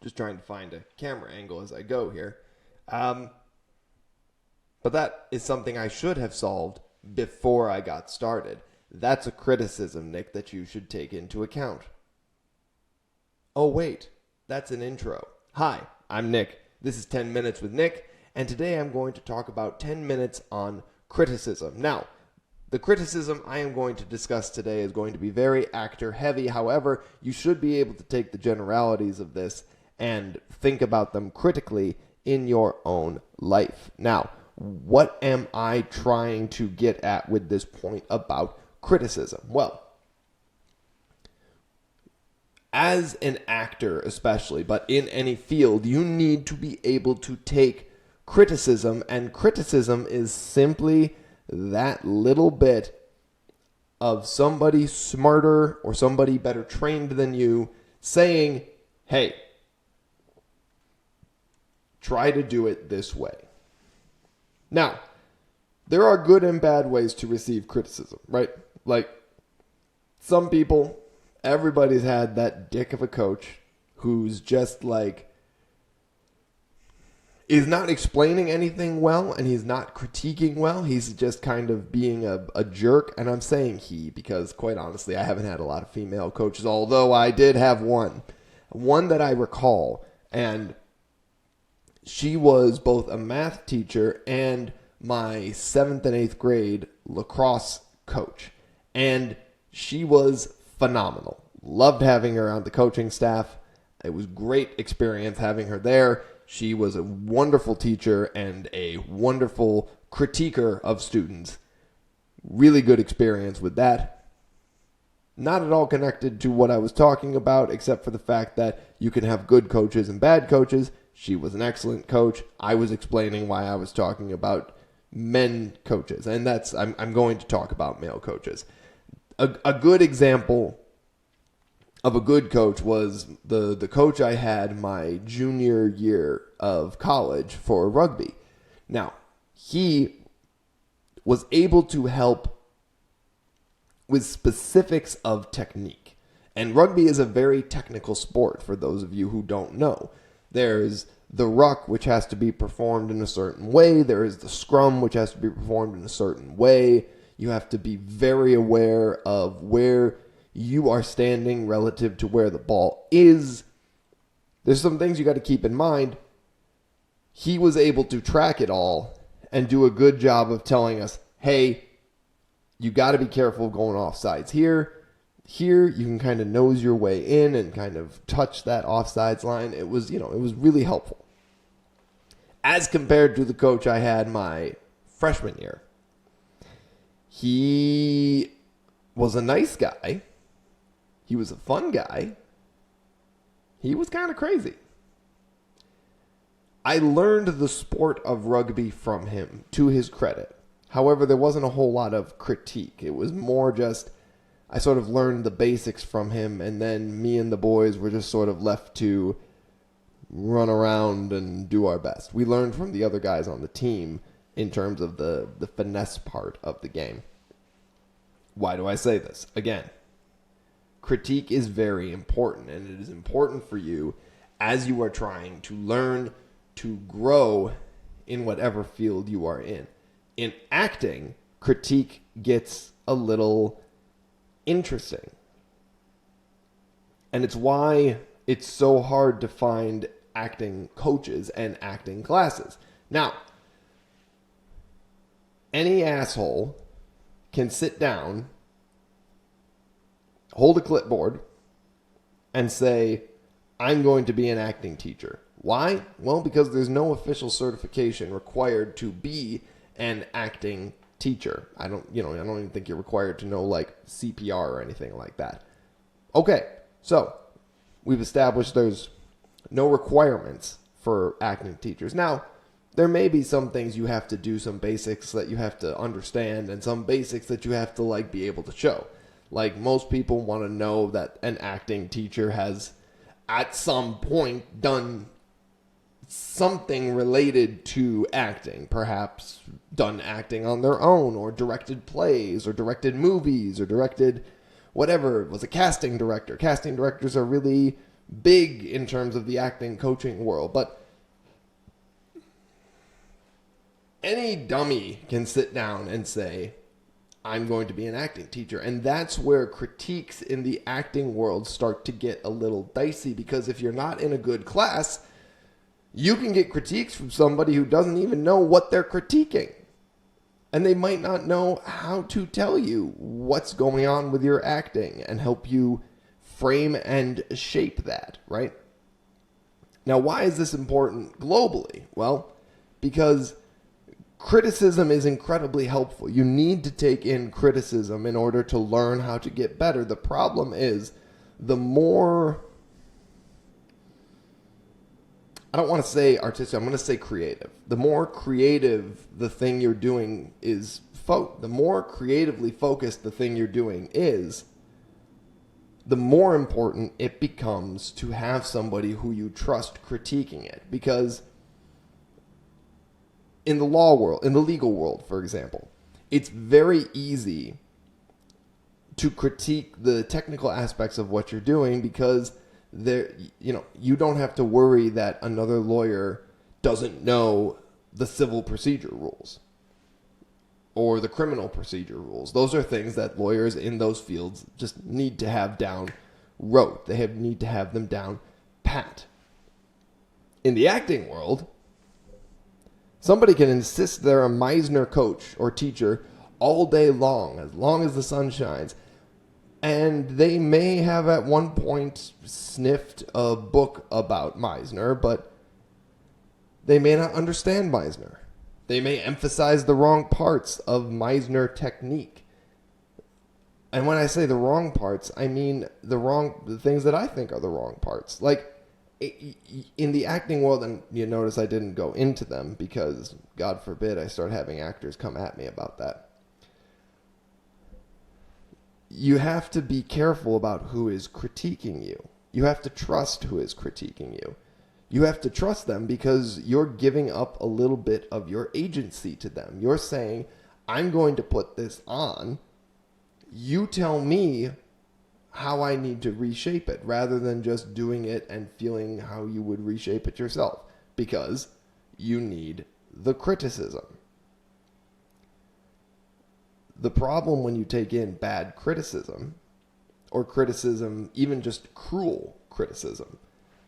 Just trying to find a camera angle as I go here. But that is something I should have solved before I got started. That's a criticism, Nick, that you should take into account. Oh, wait, that's an intro. Hi, I'm Nick. This is 10 Minutes with Nick, and today I'm going to talk about 10 minutes on criticism. Now, the criticism I am going to discuss today is going to be very actor heavy. However, you should be able to take the generalities of this and think about them critically in your own life. Now, what am I trying to get at with this point about criticism? Well, as an actor especially, but in any field, you need to be able to take criticism, and criticism is simply that little bit of somebody smarter or somebody better trained than you saying, hey, try to do it this way. Now, there are good and bad ways to receive criticism, right? Like, some people, everybody's had that dick of a coach who's just like, is not explaining anything well, and he's not critiquing well. He's just kind of being a jerk. And I'm saying he because, quite honestly, I haven't had a lot of female coaches, although I did have one that I recall. And she was both a math teacher and my 7th and 8th grade lacrosse coach. And she was phenomenal. Loved having her on the coaching staff. It was great experience having her there. She was a wonderful teacher and a wonderful critiquer of students. Really good experience with that. Not at all connected to what I was talking about, except for the fact that you can have good coaches and bad coaches. She was an excellent coach. I was explaining why I was talking about men coaches, and I'm going to talk about male coaches. A good example of a good coach was the coach I had my junior year of college for rugby. Now, he was able to help with specifics of technique. And rugby is a very technical sport for those of you who don't know. There's the ruck, which has to be performed in a certain way. There is the scrum, which has to be performed in a certain way. You have to be very aware of where you are standing relative to where the ball is. There's some things you got to keep in mind. He was able to track it all and do a good job of telling us, hey, you got to be careful of going off sides here. Here, you can kind of nose your way in and kind of touch that offsides line. It was really helpful. As compared to the coach I had my freshman year. He was a nice guy. He was a fun guy. He was kind of crazy. I learned the sport of rugby from him, to his credit. However, there wasn't a whole lot of critique. It was more just, I sort of learned the basics from him, and then me and the boys were just sort of left to run around and do our best. We learned from the other guys on the team in terms of the finesse part of the game. Why do I say this? Again, critique is very important, and it is important for you as you are trying to learn to grow in whatever field you are in. In acting, critique gets a little interesting. And it's why it's so hard to find acting coaches and acting classes. Now, any asshole can sit down, hold a clipboard, and say, I'm going to be an acting teacher. Why? Well, because there's no official certification required to be an acting teacher. I don't even think you're required to know like CPR or anything like that. Okay, so we've established there's no requirements for acting teachers. Now, there may be some things you have to do, some basics that you have to understand, and some basics that you have to like be able to show. Like most people want to know that an acting teacher has at some point done something related to acting, perhaps done acting on their own, or directed plays, or directed movies, or directed whatever, was a casting director. Casting directors are really big in terms of the acting coaching world, but any dummy can sit down and say, I'm going to be an acting teacher. And that's where critiques in the acting world start to get a little dicey, because if you're not in a good class, you can get critiques from somebody who doesn't even know what they're critiquing. And they might not know how to tell you what's going on with your acting and help you frame and shape that, right? Now, why is this important globally? Well, because criticism is incredibly helpful. You need to take in criticism in order to learn how to get better. The problem is, the more, I don't want to say artistic, I'm going to say creative. The more creative the thing you're doing is, the more creatively focused the thing you're doing is, the more important it becomes to have somebody who you trust critiquing it. Because in the law world, in the legal world, for example, it's very easy to critique the technical aspects of what you're doing, because you don't have to worry that another lawyer doesn't know the civil procedure rules or the criminal procedure rules. Those are things that lawyers in those fields just need to have down rote. They need to have them down pat. In the acting world, somebody can insist they're a Meisner coach or teacher all day long as the sun shines. And they may have at one point sniffed a book about Meisner, but they may not understand Meisner. They may emphasize the wrong parts of Meisner technique. And when I say the wrong parts, I mean the things that I think are the wrong parts. Like, in the acting world, and you notice I didn't go into them because, God forbid, I start having actors come at me about that. You have to be careful about who is critiquing you. You have to trust who is critiquing you. You have to trust them because you're giving up a little bit of your agency to them. You're saying, I'm going to put this on. You tell me how I need to reshape it, rather than just doing it and feeling how you would reshape it yourself, because you need the criticism. The problem when you take in bad criticism, or criticism, even just cruel criticism,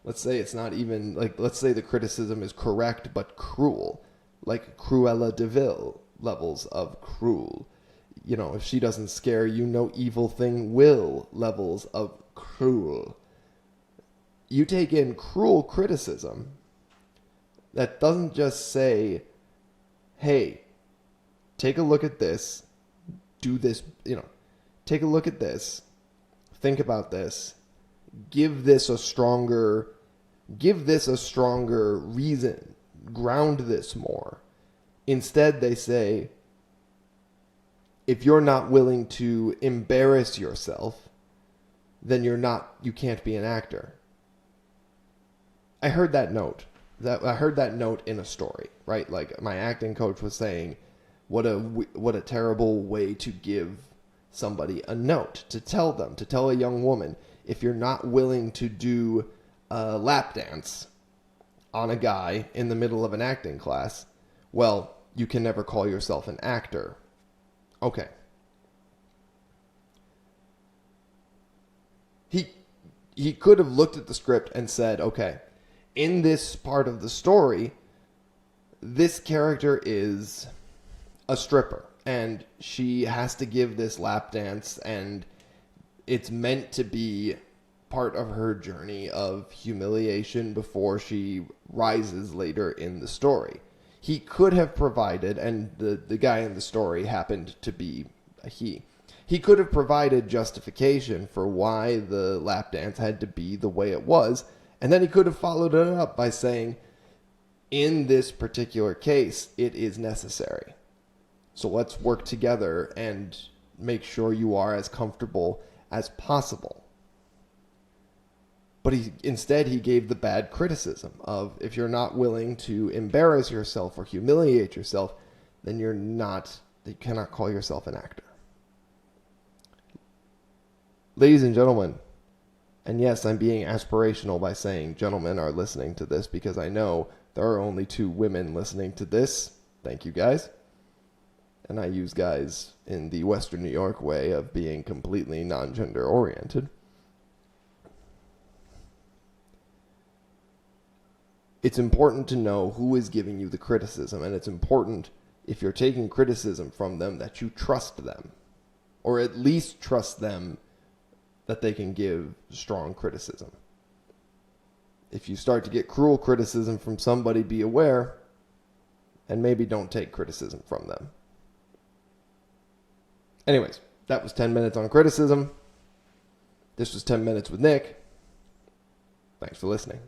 let's say it's not even, let's say the criticism is correct but cruel, like Cruella de Vil levels of cruel. If she doesn't scare you, no evil thing will levels of cruel. You take in cruel criticism that doesn't just say, hey, take a look at this, do this, take a look at this, think about this, give this a stronger reason, ground this more. Instead, they say, if you're not willing to embarrass yourself, then you can't be an actor. I heard that note. I heard that note in a story, right? Like, my acting coach was saying, what a terrible way to give somebody a note, to tell a young woman, if you're not willing to do a lap dance on a guy in the middle of an acting class, well, you can never call yourself an actor. Okay. He could have looked at the script and said, okay, in this part of the story, this character is a stripper, and she has to give this lap dance, and it's meant to be part of her journey of humiliation before she rises later in the story. He could have provided, and the guy in the story happened to be a he. He could have provided justification for why the lap dance had to be the way it was, and then he could have followed it up by saying, in this particular case, it is necessary. So let's work together and make sure you are as comfortable as possible. But instead he gave the bad criticism of, if you're not willing to embarrass yourself or humiliate yourself, then you cannot call yourself an actor. Ladies and gentlemen, And yes, I'm being aspirational by saying gentlemen are listening to this because I know there are only 2 women listening to this. Thank you, guys. And I use guys in the Western New York way of being completely non-gender oriented. It's important to know who is giving you the criticism, and it's important, if you're taking criticism from them, that you trust them, or at least trust them that they can give strong criticism. If you start to get cruel criticism from somebody, be aware, and maybe don't take criticism from them. Anyways, that was 10 minutes on criticism. This was 10 minutes with Nick. Thanks for listening.